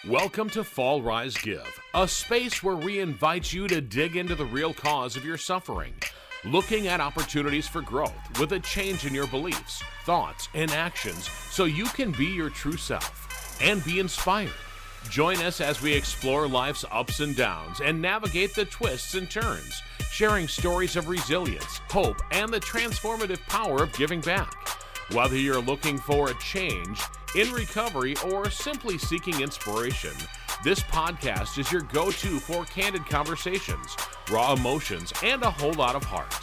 Welcome to Fall Rise Give, a space where we invite you to dig into the real cause of your suffering, looking at opportunities for growth with a change in your beliefs, thoughts, and actions so you can be your true self and be inspired. Join us as we explore life's ups and downs and navigate the twists and turns, sharing stories of resilience, hope, and the transformative power of giving back. Whether you're looking for a change, in recovery, or simply seeking inspiration, this podcast is your go-to for candid conversations, raw emotions, and a whole lot of heart.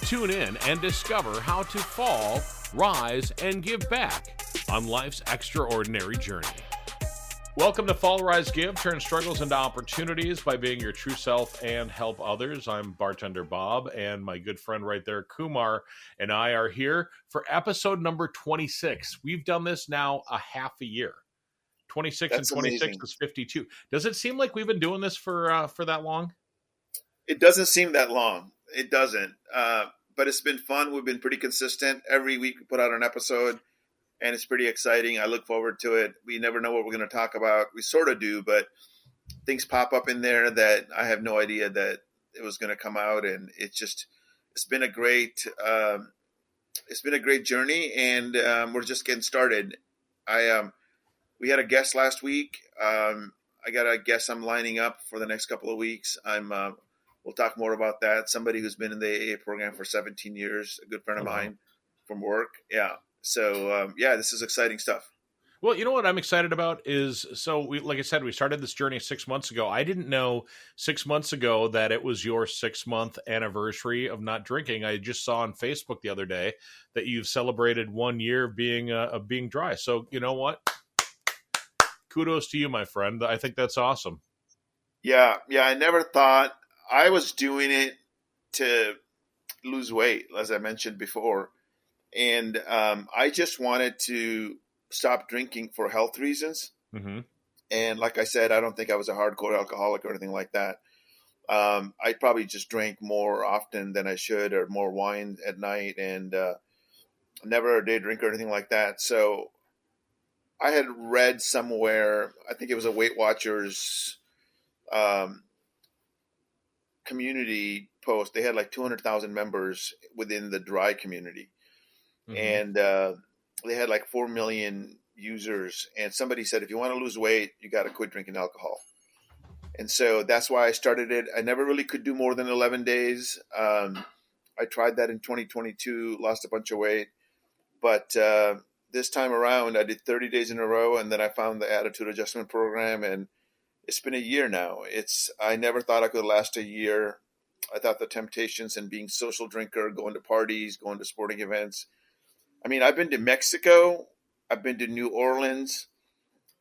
Tune in and discover how to fall, rise, and give back on life's extraordinary journey. Welcome to Fall, Rise, Give. Turn struggles into opportunities by being your true self and help others. I'm Bartender Bob, and my good friend right there, Kumar, and I are here for episode number 26. We've done this now a half a year. 26 That's and 26 amazing. is 52. Does it seem like we've been doing this for that long? It doesn't seem that long. It doesn't. But it's been fun. We've been pretty consistent. Every week we put out an episode, and it's pretty exciting. I look forward to it. We never know what we're going to talk about. We sort of do, but things pop up in there that I have no idea that it was going to come out. And it's been a great journey, and we're just getting started. We had a guest last week. I got a guest I'm lining up for the next couple of weeks. We'll talk more about that. Somebody who's been in the AA program for 17 years, a good friend of mine from work. Yeah. So, this is exciting stuff. Well, you know what I'm excited about is, like I said, we started this journey 6 months ago. I didn't know 6 months ago that it was your 6-month anniversary of not drinking. I just saw on Facebook the other day that you've celebrated 1 year of being dry. So, you know what? Kudos to you, my friend. I think that's awesome. Yeah. I never thought I was doing it to lose weight, as I mentioned before. And I just wanted to stop drinking for health reasons. Mm-hmm. And like I said, I don't think I was a hardcore alcoholic or anything like that. I probably just drank more often than I should, or more wine at night, and never a day drink or anything like that. So I had read somewhere, I think it was a Weight Watchers community post. They had like 200,000 members within the dry community. Mm-hmm. And they had like 4 million users. And somebody said, if you want to lose weight, you got to quit drinking alcohol. And so that's why I started it. I never really could do more than 11 days. I tried that in 2022, lost a bunch of weight. But this time around, I did 30 days in a row. And then I found the attitude adjustment program. And it's been a year now. I never thought I could last a year. I thought the temptations and being social drinker, going to parties, going to sporting events. I mean, I've been to Mexico, I've been to New Orleans,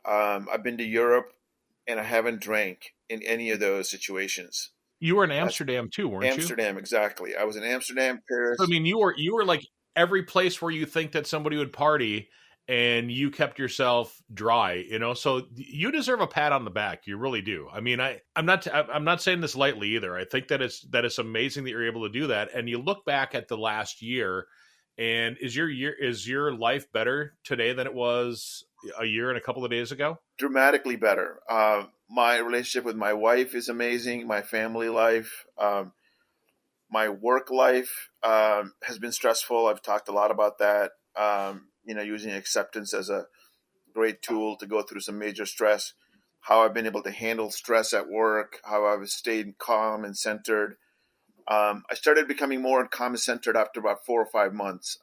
I've been to Europe, and I haven't drank in any of those situations. You were in Amsterdam too, weren't you? Amsterdam, exactly. I was in Amsterdam, Paris. I mean, you were like every place where you think that somebody would party, and you kept yourself dry, you know. So you deserve a pat on the back. You really do. I mean, I'm not saying this lightly either. I think that it's amazing that you're able to do that. And you look back at the last year. And is your life better today than it was a year and a couple of days ago? Dramatically better. My relationship with my wife is amazing. My family life, my work life has been stressful. I've talked a lot about that. Using acceptance as a great tool to go through some major stress. How I've been able to handle stress at work. How I've stayed calm and centered. I started becoming more calm and centered after about 4 or 5 months.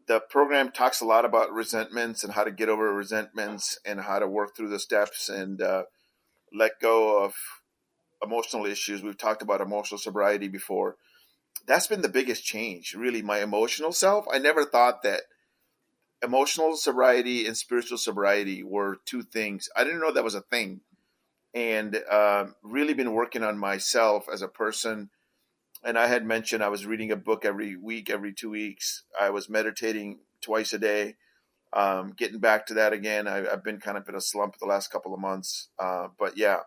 The program talks a lot about resentments and how to get over resentments and how to work through the steps and let go of emotional issues. We've talked about emotional sobriety before. That's been the biggest change, really, my emotional self. I never thought that emotional sobriety and spiritual sobriety were two things. I didn't know that was a thing. And really been working on myself as a person. And I had mentioned I was reading a book every week, every 2 weeks. I was meditating twice a day, getting back to that again. I've been kind of in a slump the last couple of months. But yeah,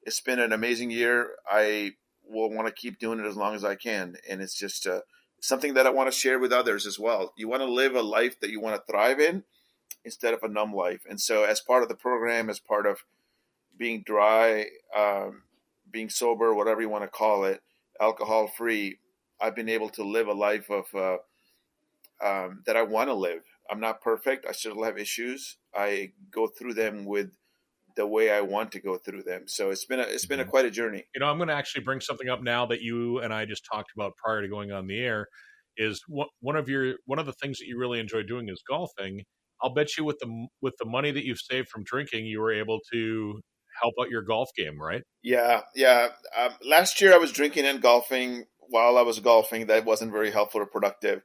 it's been an amazing year. I will want to keep doing it as long as I can. And it's just something that I want to share with others as well. You want to live a life that you want to thrive in. instead of a numb life. And so, as part of the program, as part of being dry, being sober, whatever you want to call it, alcohol free, I've been able to live a life of that I want to live. I'm not perfect. I still have issues. I go through them with the way I want to go through them. So it's been a Mhm. quite a journey. I'm going to actually bring something up now that you and I just talked about prior to going on the air. Is one of the things that you really enjoy doing is golfing. I'll bet you with the money that you've saved from drinking, you were able to help out your golf game, right? Yeah, yeah. Last year I was drinking and golfing. While I was golfing, that wasn't very helpful or productive.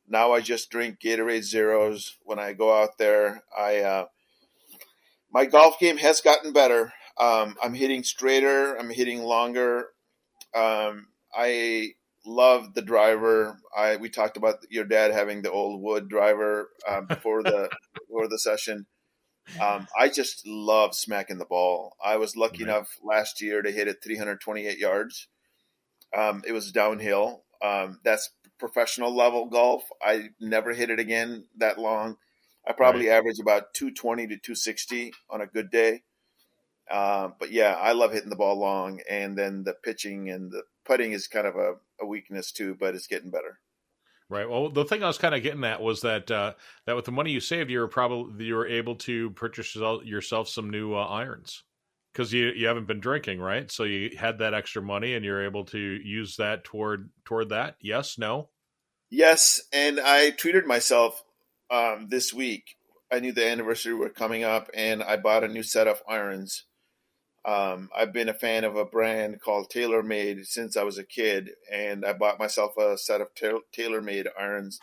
Now I just drink Gatorade Zeros when I go out there. I My golf game has gotten better. I'm hitting straighter. I'm hitting longer. I love the driver. I We talked about your dad having the old wood driver before the session. I just love smacking the ball. I was lucky Right. enough last year to hit it 328 yards. It was downhill. That's professional level golf. I never hit it again that long. I Right. probably average about 220 to 260 on a good day. But yeah, I love hitting the ball long, and then the pitching and the putting is kind of a weakness too, but it's getting better. Right. Well, the thing I was kind of getting at was that that with the money you saved, you were able to purchase yourself some new irons because you haven't been drinking, right? So you had that extra money and you're able to use that toward that. Yes. No. Yes, and I treated myself this week. I knew the anniversary were coming up, and I bought a new set of irons. I've been a fan of a brand called TaylorMade since I was a kid, and I bought myself a set of TaylorMade irons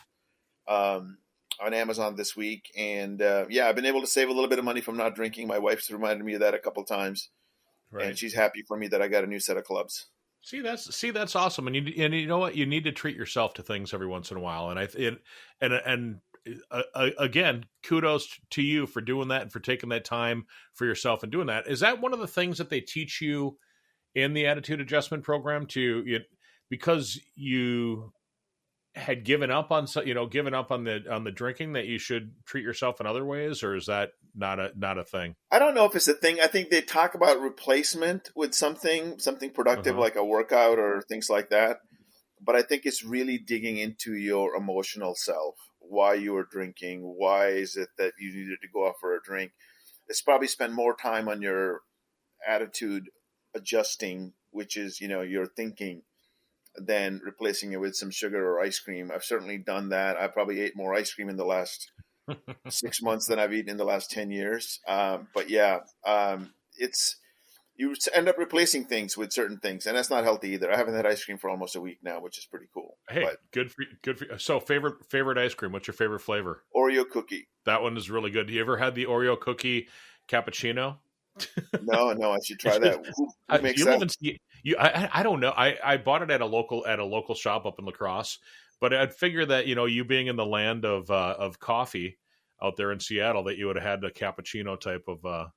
on Amazon this week. And yeah, I've been able to save a little bit of money from not drinking. My wife's reminded me of that a couple times, and Right. she's happy for me that I got a new set of clubs. See that's awesome, and you know what, you need to treat yourself to things every once in a while, and again, kudos to you for doing that and for taking that time for yourself and doing that. Is that one of the things that they teach you in the attitude adjustment program because you had given up on given up on the drinking, that you should treat yourself in other ways, or is that not a thing? I don't know if it's a thing. I think they talk about replacement with something productive Uh-huh. like a workout or things like that. But I think it's really digging into your emotional self. Why you were drinking? Why is it that you needed to go out for a drink? It's probably spend more time on your attitude adjusting, which is your thinking, than replacing it with some sugar or ice cream. I've certainly done that. I probably ate more ice cream in the last 6 months than I've eaten in the last 10 years. But yeah, it's you end up replacing things with certain things, and that's not healthy either. I haven't had ice cream for almost a week now, which is pretty cool. Hey, But good for you. So favorite ice cream, what's your favorite flavor? Oreo cookie. That one is really good. You ever had the Oreo cookie cappuccino? No, no, I should try It's that. just, Who makes you live that? in I don't know. I bought it at a local shop up in La Crosse, but I'd figure that you being in the land of coffee out there in Seattle, that you would have had the cappuccino type of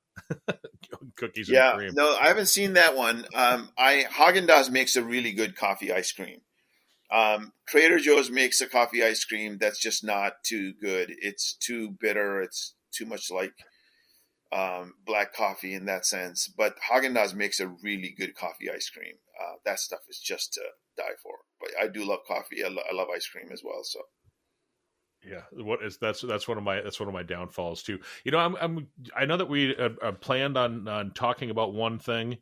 cookies and Yeah, cream. no, I haven't seen that one. I Haagen Dazs makes a really good coffee ice cream. Trader Joe's makes a coffee ice cream that's just not too good. It's too bitter. It's too much like black coffee in that sense. But Haagen Dazs makes a really good coffee ice cream. That stuff is just to die for. But I do love coffee. I love ice cream as well. So Yeah, what is that's one of my downfalls too. I know that we planned on talking about one thing,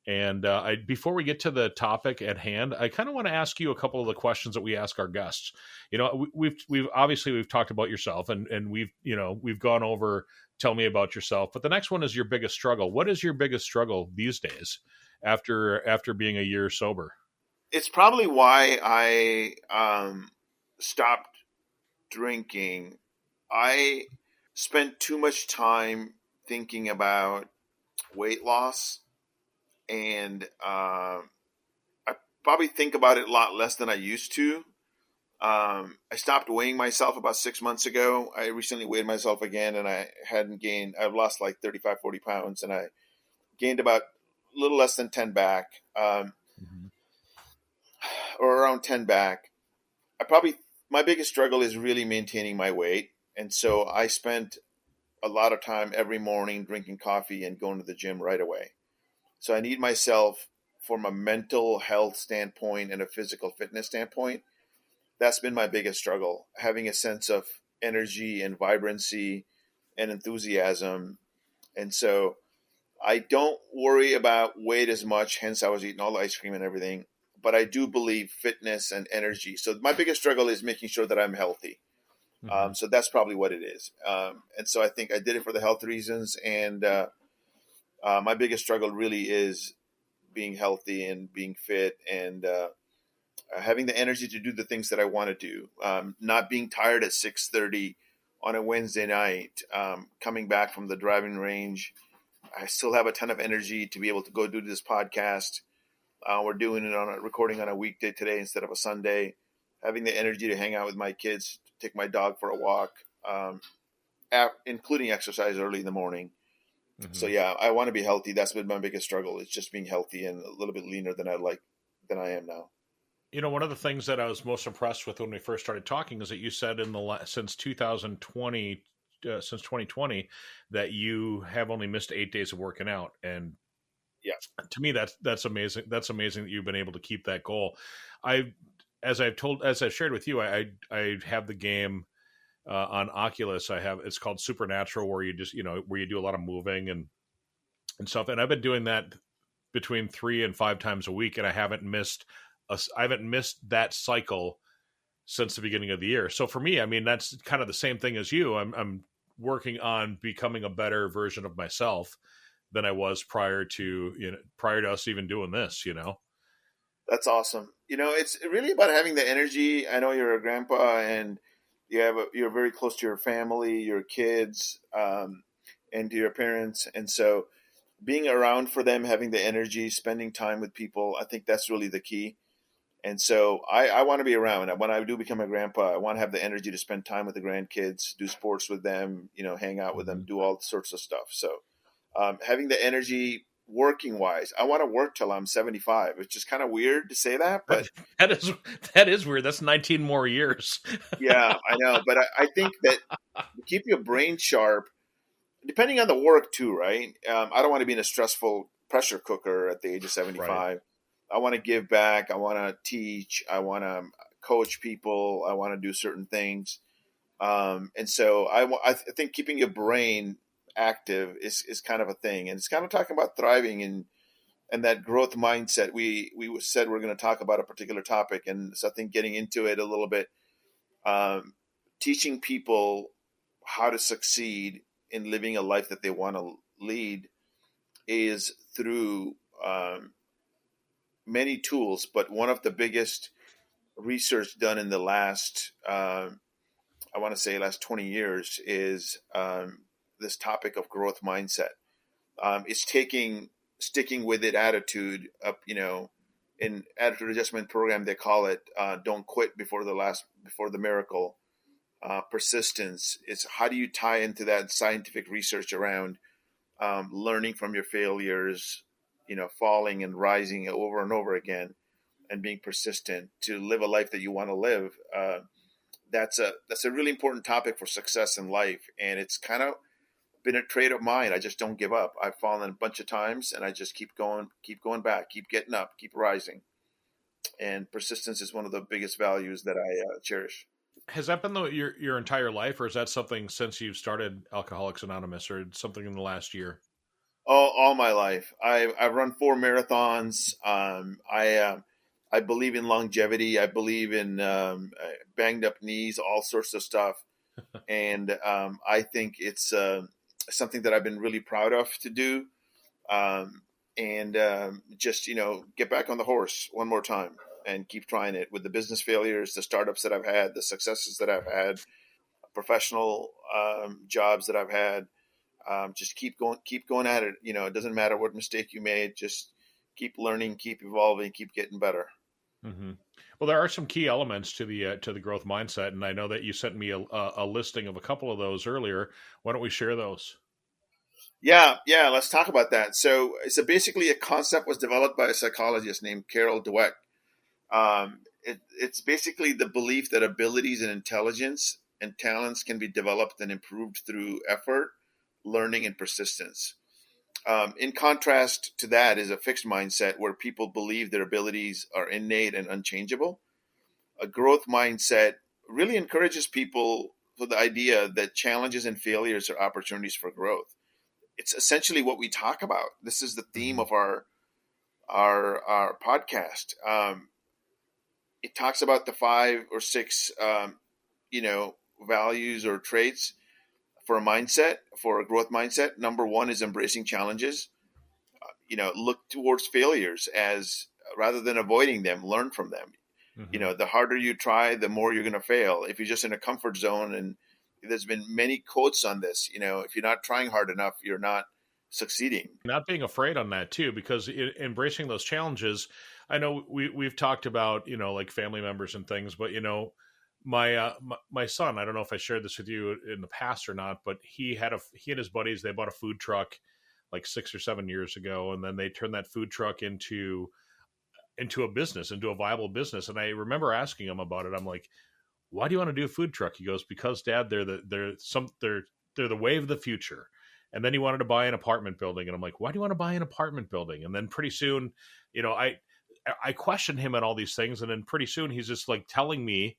and I before we get to the topic at hand, I kind of want to ask you a couple of the questions that we ask our guests. We've talked about yourself, and we've gone over tell me about yourself, but the next one is your biggest struggle. What is your biggest struggle these days after being a year sober? it's probably why I stopped drinking. I spent too much time thinking about weight loss, and I probably think about it a lot less than I used to. I stopped weighing myself about 6 months ago. I recently weighed myself again, and I hadn't gained. I've lost like 35, 40 pounds, and I gained about a little less than 10 back, Mhm. or around 10 back. My biggest struggle is really maintaining my weight. And so I spent a lot of time every morning drinking coffee and going to the gym right away. So I need myself from a mental health standpoint and a physical fitness standpoint. That's been my biggest struggle, having a sense of energy and vibrancy and enthusiasm. And so I don't worry about weight as much, hence I was eating all the ice cream and everything. But I do believe fitness and energy. So my biggest struggle is making sure that I'm healthy. Mm-hmm. So that's probably what it is. And so I think I did it for the health reasons. And my biggest struggle really is being healthy and being fit and having the energy to do the things that I want to do. Not being tired at 6:30 on a Wednesday night, coming back from the driving range. I still have a ton of energy to be able to go do this podcast. We're doing it recording on a weekday today instead of a Sunday. Having the energy to hang out with my kids, take my dog for a walk, including exercise early in the morning. Mm-hmm. So yeah, I want to be healthy. That's been my biggest struggle. It's just being healthy and a little bit leaner than I am now. One of the things that I was most impressed with when we first started talking is that you said since 2020, since 2020, that you have only missed 8 days of working out. And yeah, to me, that's amazing. That's amazing that you've been able to keep that goal. As I've shared with you, I have the game on Oculus. It's called Supernatural, where you just, where you do a lot of moving and stuff. And I've been doing that between 3 and 5 times a week, and I haven't missed that cycle since the beginning of the year. So for me, I mean, that's kind of the same thing as you. I'm working on becoming a better version of myself than I was prior to us even doing this. That's awesome. It's really about having the energy. I know you're a grandpa and you're very close to your family, your kids, and to your parents. And so being around for them, having the energy, spending time with people, I think that's really the key. And so I want to be around. When I do become a grandpa, I want to have the energy to spend time with the grandkids, do sports with them, hang out with them, do all sorts of stuff. So having the energy working wise, I want to work till I'm 75. It's just kind of weird to say that, but that is weird. That's 19 more years. yeah, I know. But I think that to keep your brain sharp, depending on the work too, right? I don't want to be in a stressful pressure cooker at the age of 75. Right. I want to give back. I want to teach. I want to coach people. I want to do certain things. And so I think keeping your brain active is kind of a thing. And it's kind of talking about thriving and that growth mindset. We said we're going to talk about a particular topic. And so I think getting into it a little bit, teaching people how to succeed in living a life that they want to lead is through many tools, but one of the biggest research done in the last, I want to say last 20 years is this topic of growth mindset. It's sticking with it attitude up, in attitude adjustment program, they call it don't quit before the miracle. Persistence is how do you tie into that scientific research around learning from your failures, falling and rising over and over again and being persistent to live a life that you want to live. That's a really important topic for success in life. And it's kind of been a trait of mine. I just don't give up. I've fallen a bunch of times and I just keep going back, keep getting up, keep rising. And persistence is one of the biggest values that I cherish. Has that been your entire life, or is that something since you started Alcoholics Anonymous, or something in the last year? All my life. I've run 4 marathons. I believe in longevity. I believe in banged up knees, all sorts of stuff. And I think it's something that I've been really proud of to do. Just, get back on the horse one more time and keep trying it with the business failures, the startups that I've had, the successes that I've had, professional jobs that I've had. Just keep going at it. It doesn't matter what mistake you made. Just keep learning, keep evolving, keep getting better. Mm-hmm. Well, there are some key elements to the growth mindset, and I know that you sent me a listing of a couple of those earlier. Why don't we share those? Yeah. Let's talk about that. So basically a concept was developed by a psychologist named Carol Dweck. It's basically the belief that abilities and intelligence and talents can be developed and improved through effort, learning, and persistence. In contrast to that is a fixed mindset where people believe their abilities are innate and unchangeable. A growth mindset really encourages people for the idea that challenges and failures are opportunities for growth. It's essentially what we talk about. This is the theme Mhm. of our podcast. It talks about the 5 or 6 values or traits for a mindset, for a growth mindset. Number one is embracing challenges. Look towards failures as rather than avoiding them, learn from them. Mhm. The harder you try, the more you're going to fail. If you're just in a comfort zone, and there's been many quotes on this, if you're not trying hard enough, you're not succeeding. Not being afraid on that too, because embracing those challenges. I know we've talked about like family members and things, but my son. I don't know if I shared this with you in the past or not, but he and his buddies, they bought a food truck like 6 or 7 years ago, and then they turned that food truck into a business, into a viable business. And I remember asking him about it. I'm like, why do you want to do a food truck? He goes, because Dad, they're the wave of the future. And then he wanted to buy an apartment building, and I'm like, why do you want to buy an apartment building? And then pretty soon, I questioned him on all these things, and then pretty soon he's just like telling me,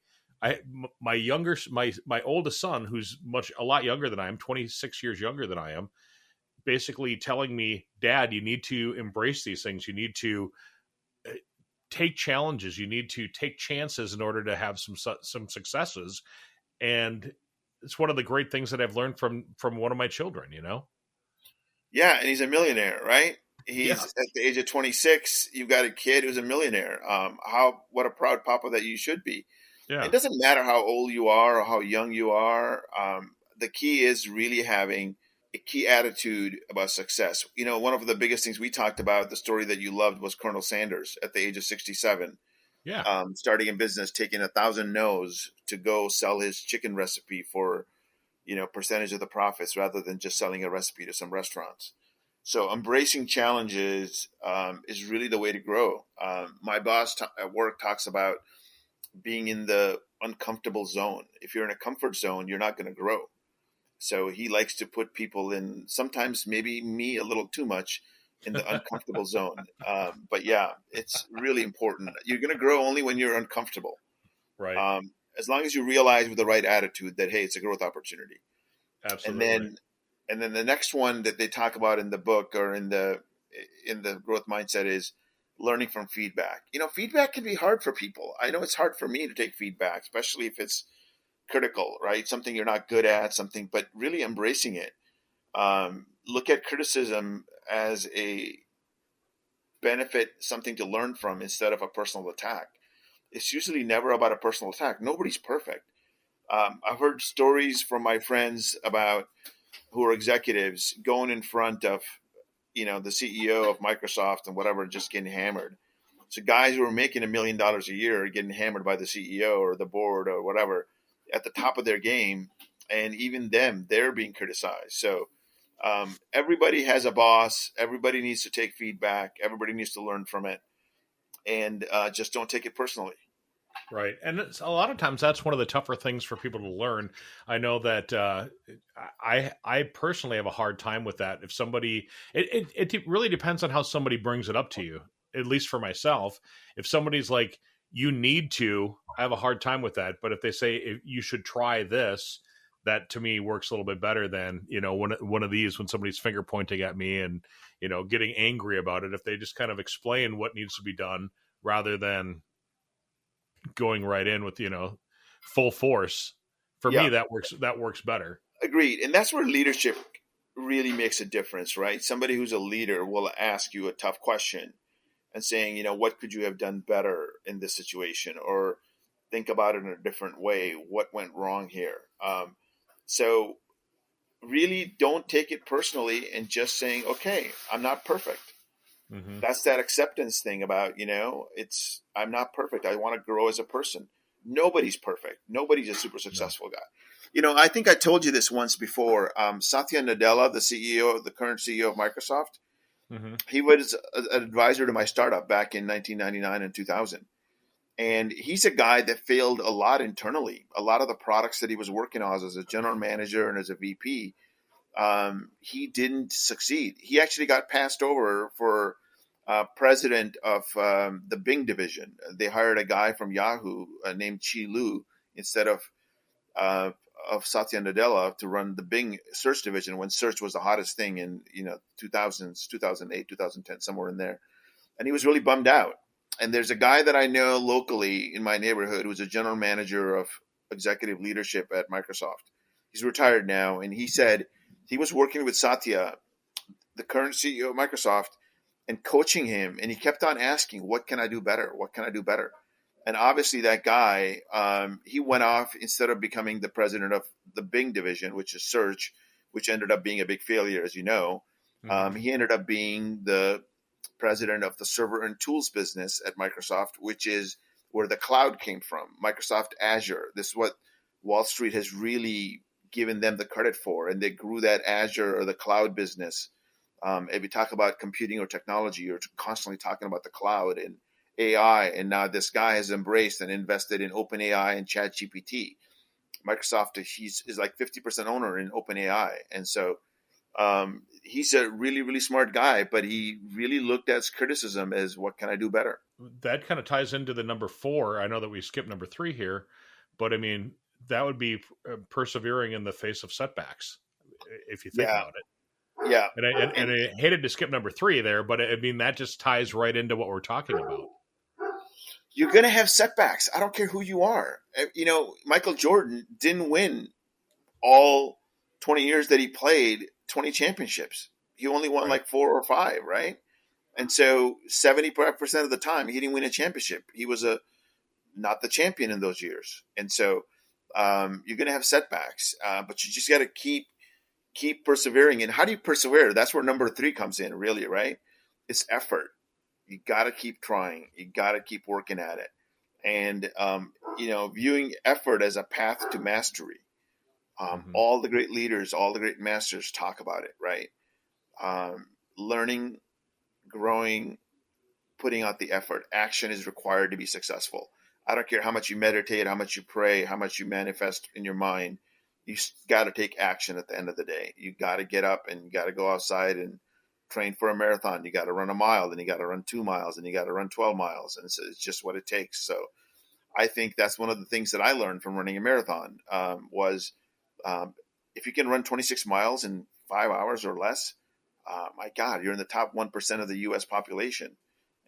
my oldest son, who's a lot younger than I am, 26 years younger than I am, basically telling me, Dad, you need to embrace these things. You need to take challenges. You need to take chances in order to have some successes. And it's one of the great things that I've learned from one of my children. Yeah, and he's a millionaire, right? Yeah, He's at the age of 26. You've got a kid who's a millionaire. What a proud papa that you should be. It yeah, doesn't matter how old you are or how young you are. The key is really having a key attitude about success. One of the biggest things we talked about, the story that you loved, was Colonel Sanders at the age of 67, yeah. starting in business, taking 1,000 no's to go sell his chicken recipe for percentage of the profits rather than just selling a recipe to some restaurants. So embracing challenges is really the way to grow. My boss at work talks about being in the uncomfortable zone. If you're in a comfort zone, you're not going to grow. So he likes to put people in, sometimes maybe me a little too much, in the uncomfortable zone. But yeah, it's really important. You're going to grow only when you're uncomfortable. Right. As long as you realize with the right attitude that, hey, it's a growth opportunity. And Absolutely. then the next one that they talk about in the book or in the growth mindset is learning from feedback. Feedback can be hard for people. I know it's hard for me to take feedback, especially if it's critical, right? Something you're not good at, but really embracing it. Look at criticism as a benefit, something to learn from instead of a personal attack. It's usually never about a personal attack. Nobody's perfect. I've heard stories from my friends about who are executives going in front of the CEO of Microsoft and whatever, just getting hammered. So guys who are making $1 million a year are getting hammered by the CEO or the board or whatever at the top of their game, and even them, they're being criticized. So everybody has a boss. Everybody needs to take feedback. Everybody needs to learn from it, and just don't take it personally. Right. And a lot of times that's one of the tougher things for people to learn. I know that I personally have a hard time with that. If somebody, it really depends on how somebody brings it up to you, at least for myself. If somebody's like, you need to, I have a hard time with that. But if they say, you should try this, that to me works a little bit better than, one of these, when somebody's finger pointing at me and, getting angry about it. If they just kind of explain what needs to be done rather than going right in with full force, for me Yeah, that works better. agreed. And that's where leadership really makes a difference, right? Somebody who's a leader will ask you a tough question and saying, what could you have done better in this situation? Or think about it in a different way. What went wrong here? So really don't take it personally and just saying, okay, I'm not perfect. Hmm. That's that acceptance thing about, I'm not perfect. I want to grow as a person. Nobody's perfect. Nobody's a super No. successful guy. I think I told you this once before. Satya Nadella, the current CEO of Microsoft, Hmm. he was an advisor to my startup back in 1999 and 2000. And he's a guy that failed a lot internally. A lot of the products that he was working on as a general manager and as a VP he didn't succeed. He actually got passed over for president of the Bing division. They hired a guy from Yahoo named Chi Lu instead uh, of Satya Nadella to run the Bing search division when search was the hottest thing in 2000s, 2008, 2010, somewhere in there. And he was really bummed out. And there's a guy that I know locally in my neighborhood who's a general manager of executive leadership at Microsoft. He's retired now, and he said he was working with Satya, the current CEO of Microsoft, and coaching him. And he kept on asking, "What can I do better? What can I do better?" And obviously, that guy, he went off instead of becoming the president of the Bing division, which is search, which ended up being a big failure, as you know. Mm-hmm. He ended up being the president of the server and tools business at Microsoft, which is where the cloud came from, Microsoft Azure. This is what Wall Street has really given them the credit for, and they grew that Azure or the cloud business. If you talk about computing or technology, you're constantly talking about the cloud and AI, and now this guy has embraced and invested in OpenAI and ChatGPT. Microsoft is like 50% owner in OpenAI, and so he's a really, really smart guy, but he really looked at criticism as what can I do better? That kind of ties into the number 4. I know that we skipped number 3 here, but I mean, that would be persevering in the face of setbacks, if you think Yeah, about it. yeah. And I hated to skip number 3 there, but I mean, that just ties right into what we're talking about. You're going to have setbacks. I don't care who you are. Michael Jordan didn't win all 20 years that he played 20 championships. He only won Right. like 4 or 5, right? And so 70% of the time, he didn't win a championship. He was not the champion in those years. And so you're going to have setbacks, but you just got to keep persevering. And how do you persevere? That's where number 3 comes in, really, right? It's effort. You got to keep trying. You got to keep working at it. And, viewing effort as a path to mastery. Mm-hmm. All the great leaders, all the great masters talk about it, right? Learning, growing, putting out the effort. Action is required to be successful. I don't care how much you meditate, how much you pray, how much you manifest in your mind. You got to take action at the end of the day. You got to get up and you got to go outside and train for a marathon. You got to run a mile, then you got to run 2 miles, and you got to run 12 miles. And it's just what it takes. So I think that's one of the things that I learned from running a marathon was if you can run 26 miles in 5 hours or less, my God, you're in the top 1% of the U.S. population.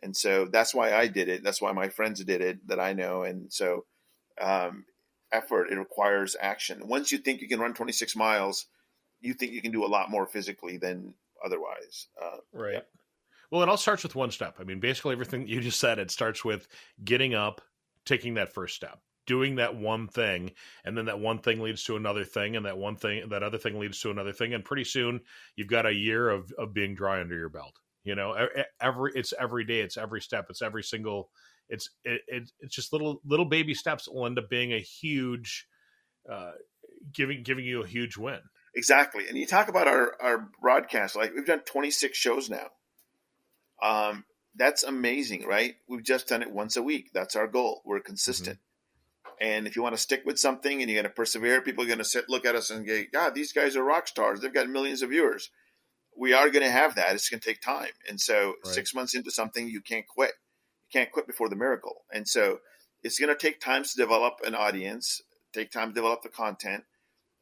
And so that's why I did it. That's why my friends did it that I know. And so effort, it requires action. Once you think you can run 26 miles, you think you can do a lot more physically than otherwise. Right. Yeah. Well, it all starts with one step. I mean, basically everything you just said, it starts with getting up, taking that first step, doing that one thing, and then that one thing leads to another thing, and that other thing leads to another thing, and pretty soon you've got a year of being dry under your belt. It's every day, it's every step, it's every single, it's just little baby steps will end up being a huge, giving you a huge win. Exactly. And you talk about our broadcast, like we've done 26 shows now. That's amazing, right? We've just done it once a week. That's our goal. We're consistent. Mm-hmm. And if you want to stick with something and you're going to persevere, people are going to look at us and go, God, these guys are rock stars. They've got millions of viewers. We are going to have that. It's going to take time. And so 6 months into something, you can't quit. You can't quit before the miracle. And so it's going to take time to develop an audience, take time to develop the content,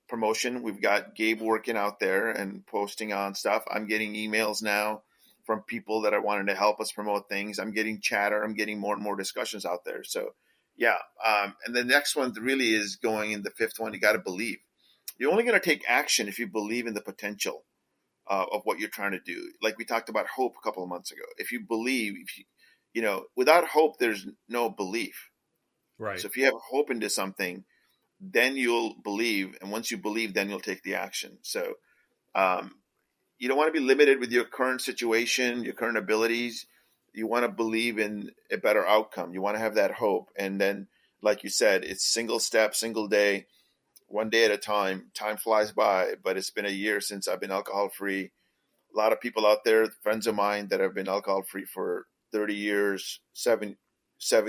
promotion. We've got Gabe working out there and posting on stuff. I'm getting emails now from people that are wanting to help us promote things. I'm getting chatter. I'm getting more and more discussions out there. So, yeah. And the next one really is going in the 5th one. You got to believe. You're only going to take action if you believe in the potential of what you're trying to do. Like we talked about hope a couple of months ago. If you believe, without hope, there's no belief. Right. So if you have hope into something, then you'll believe. And once you believe, then you'll take the action. So, you don't want to be limited with your current situation, your current abilities. You want to believe in a better outcome. You want to have that hope. And then, like you said, it's single step, single day, one day at a time. Time flies by, but it's been a year since I've been alcohol free. A lot of people out there, friends of mine that have been alcohol free for 30 years, 7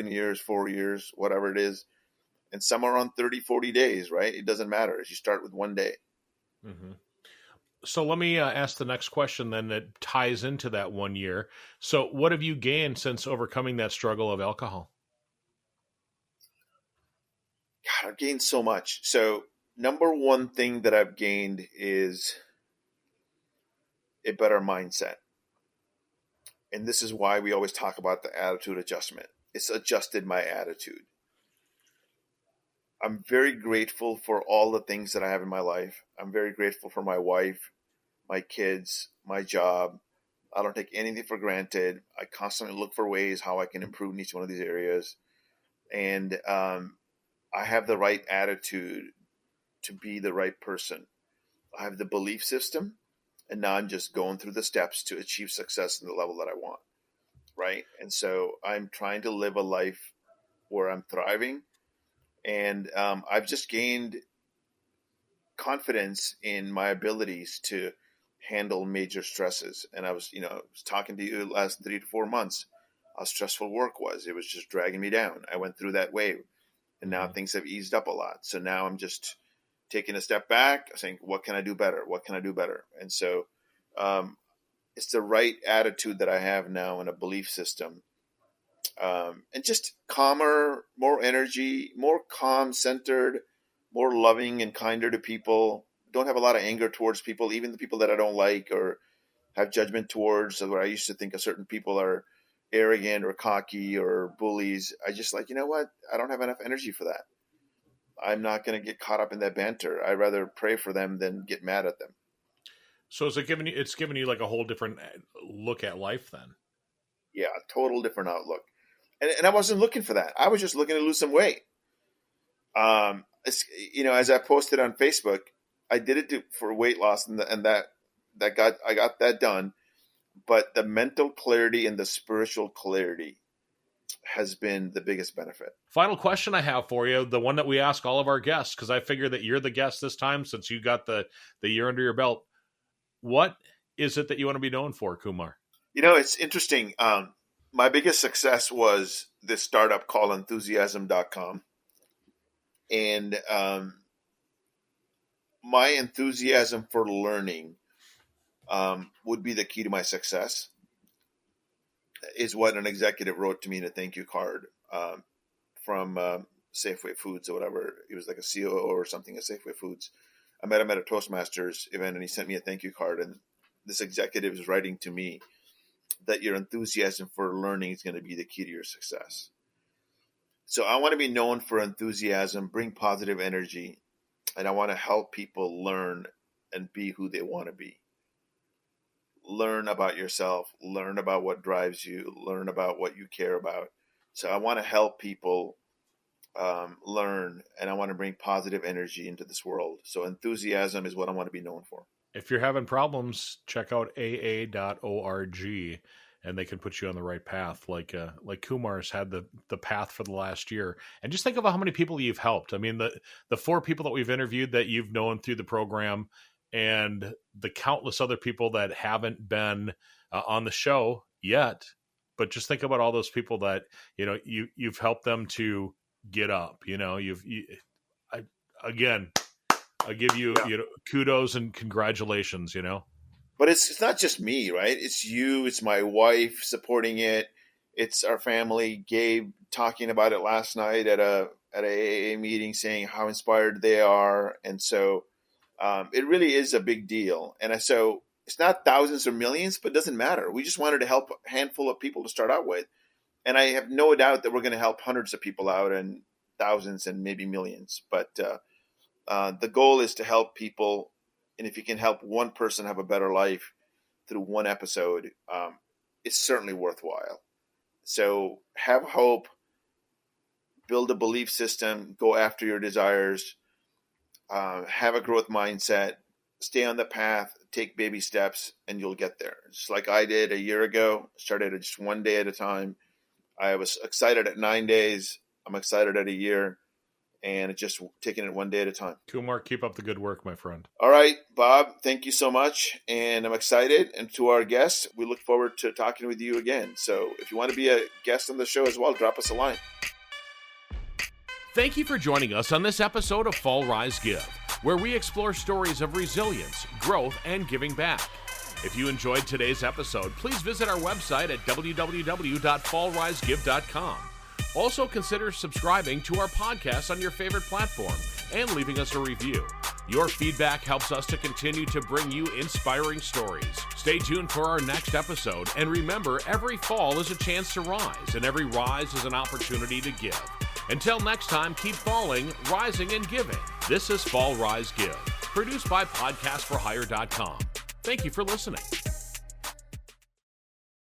years, 4 years, whatever it is. And some are on 30, 40 days, right? It doesn't matter. You start with one day. Mm-hmm. So let me ask the next question then that ties into that 1 year. So what have you gained since overcoming that struggle of alcohol? God, I've gained so much. So number one thing that I've gained is a better mindset. And this is why we always talk about the attitude adjustment. It's adjusted my attitude. I'm very grateful for all the things that I have in my life. I'm very grateful for my wife, my kids, my job. I don't take anything for granted. I constantly look for ways how I can improve in each one of these areas. And I have the right attitude to be the right person. I have the belief system, and now I'm just going through the steps to achieve success in the level that I want. Right. And so I'm trying to live a life where I'm thriving. And I've just gained confidence in my abilities to handle major stresses. And I was talking to you the last 3 to 4 months, how stressful work was. It was just dragging me down. I went through that wave, and now things have eased up a lot. So now I'm just taking a step back, saying, what can I do better? What can I do better? And so it's the right attitude that I have now in a belief system. And just calmer, more energy, more calm centered, more loving and kinder to people. Don't have a lot of anger towards people, even the people that I don't like or have judgment towards. So where I used to think of certain people are arrogant or cocky or bullies. I just like, you know what? I don't have enough energy for that. I'm not going to get caught up in that banter. I'd rather pray for them than get mad at them. So is it it's giving you like a whole different look at life then? Yeah, total different outlook. And I wasn't looking for that. I was just looking to lose some weight. As I posted on Facebook, I did it for weight loss, and I got that done. But the mental clarity and the spiritual clarity has been the biggest benefit. Final question I have for you, the one that we ask all of our guests, because I figure that you're the guest this time since you got the year under your belt. What is it that you want to be known for, Kumar? It's interesting. My biggest success was this startup called enthusiasm.com. And my enthusiasm for learning would be the key to my success, is what an executive wrote to me in a thank you card from Safeway Foods or whatever. It was like a COO or something at Safeway Foods. I met him at a Toastmasters event, and he sent me a thank you card. And this executive is writing to me that your enthusiasm for learning is going to be the key to your success. So I want to be known for enthusiasm, bring positive energy, and I want to help people learn and be who they want to be. Learn about yourself, learn about what drives you, learn about what you care about. So I want to help people learn, and I want to bring positive energy into this world. So enthusiasm is what I want to be known for. If you're having problems, check out aa.org, and they can put you on the right path. Like Kumar's had the path for the last year. And just think of how many people you've helped. I mean, the 4 people that we've interviewed that you've known through the program, and the countless other people that haven't been on the show yet. But just think about all those people that, you've helped them to get up. I give you, kudos and congratulations, But it's not just me, right? It's you, it's my wife supporting it. It's our family. Gabe talking about it last night at a AA meeting, saying how inspired they are. And so it really is a big deal. And so it's not thousands or millions, but it doesn't matter. We just wanted to help a handful of people to start out with. And I have no doubt that we're going to help hundreds of people out, and thousands and maybe millions. But the goal is to help people. And if you can help one person have a better life through one episode, it's certainly worthwhile. So have hope, build a belief system, go after your desires, have a growth mindset, stay on the path, take baby steps, and you'll get there. Just like I did a year ago, started just one day at a time. I was excited at 9 days. I'm excited at a year. And it's just taking it one day at a time. Kumar, keep up the good work, my friend. All right, Bob, thank you so much. And I'm excited. And to our guests, we look forward to talking with you again. So if you want to be a guest on the show as well, drop us a line. Thank you for joining us on this episode of Fall Rise Give. where we explore stories of resilience, growth, and giving back. If you enjoyed today's episode, please visit our website at www.fallrisegive.com. Also, consider subscribing to our podcast on your favorite platform and leaving us a review. Your feedback helps us to continue to bring you inspiring stories. Stay tuned for our next episode, and remember, every fall is a chance to rise, and every rise is an opportunity to give. Until next time, keep falling, rising, and giving. This is Fall, Rise, Give, produced by podcastforhire.com. Thank you for listening.